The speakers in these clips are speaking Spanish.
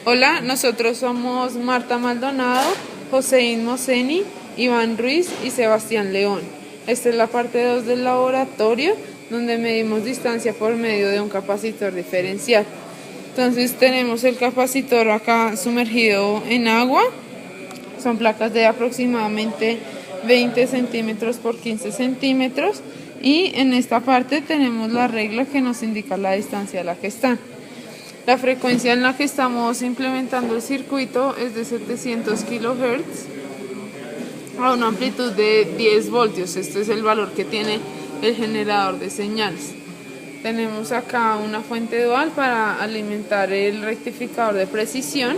Hola, nosotros somos Marta Maldonado, Joséín Moseni, Iván Ruiz y Sebastián León. Esta es la parte 2 del laboratorio, donde medimos distancia por medio de un capacitor diferencial. Entonces tenemos el capacitor acá sumergido en agua. Son placas de aproximadamente 20 centímetros por 15 centímetros. Y en esta parte tenemos la regla que nos indica la distancia a la que están. La frecuencia en la que estamos implementando el circuito es de 700 kHz a una amplitud de 10 voltios. Este es el valor que tiene el generador de señales. Tenemos acá una fuente dual para alimentar el rectificador de precisión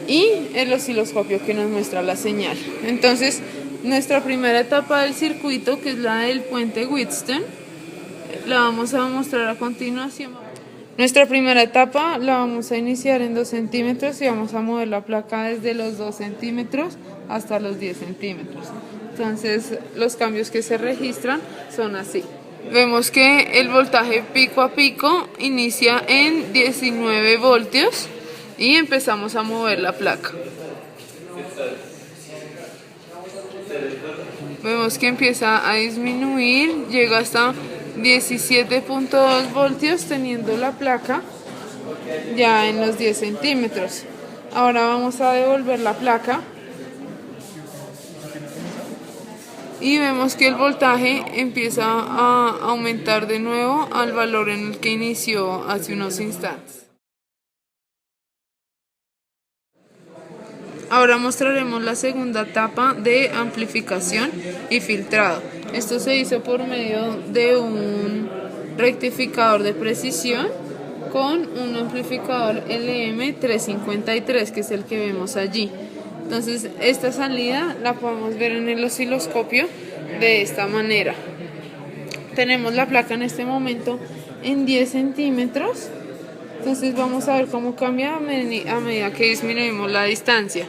y el osciloscopio que nos muestra la señal. Entonces, nuestra primera etapa del circuito, que es la del puente Wheatstone, la vamos a mostrar a continuación. Nuestra primera etapa la vamos a iniciar en 2 centímetros y vamos a mover la placa desde los 2 centímetros hasta los 10 centímetros. Entonces, los cambios que se registran son así. Vemos que el voltaje pico a pico inicia en 19 voltios y empezamos a mover la placa. Vemos que empieza a disminuir, llega hasta 17.2 voltios teniendo la placa ya en los 10 centímetros. Ahora vamos a devolver la placa y vemos que el voltaje empieza a aumentar de nuevo al valor en el que inició hace unos instantes. Ahora mostraremos la segunda etapa de amplificación y filtrado. Esto se hizo por medio de un rectificador de precisión con un amplificador LM353, que es el que vemos allí. Entonces, esta salida la podemos ver en el osciloscopio de esta manera. Tenemos la placa en este momento en 10 centímetros. Entonces vamos a ver cómo cambia a medida que disminuimos la distancia.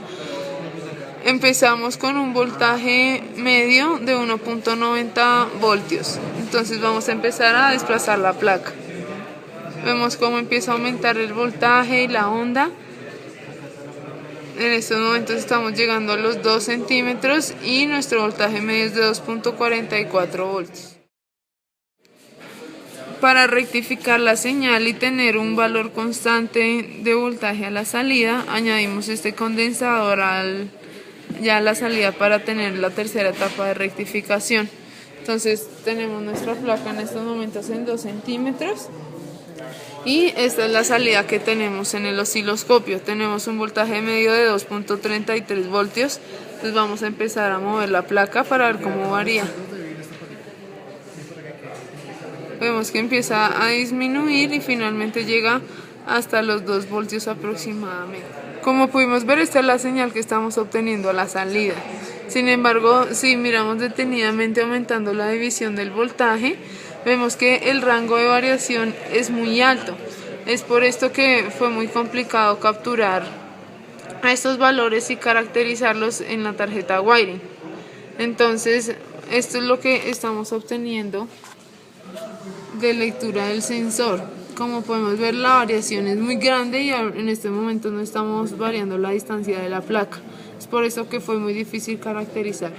Empezamos con un voltaje medio de 1.90 voltios. Entonces vamos a empezar a desplazar la placa. Vemos cómo empieza a aumentar el voltaje y la onda. En estos momentos estamos llegando a los 2 centímetros y nuestro voltaje medio es de 2.44 voltios. Para rectificar la señal y tener un valor constante de voltaje a la salida, añadimos este condensador ya a la salida para tener la tercera etapa de rectificación. Entonces tenemos nuestra placa en estos momentos en 2 centímetros y esta es la salida que tenemos en el osciloscopio. Tenemos un voltaje medio de 2.33 voltios. Entonces vamos a empezar a mover la placa para ver cómo varía. Vemos que empieza a disminuir y finalmente llega hasta los 2 voltios aproximadamente. Como pudimos ver, esta es la señal que estamos obteniendo a la salida. Sin embargo, si miramos detenidamente aumentando la división del voltaje, vemos que el rango de variación es muy alto. Es por esto que fue muy complicado capturar a estos valores y caracterizarlos en la tarjeta wiring. Entonces, esto es lo que estamos obteniendo de lectura del sensor. Como podemos ver, la variación es muy grande y en este momento no estamos variando la distancia de la placa. Es por eso que fue muy difícil caracterizar.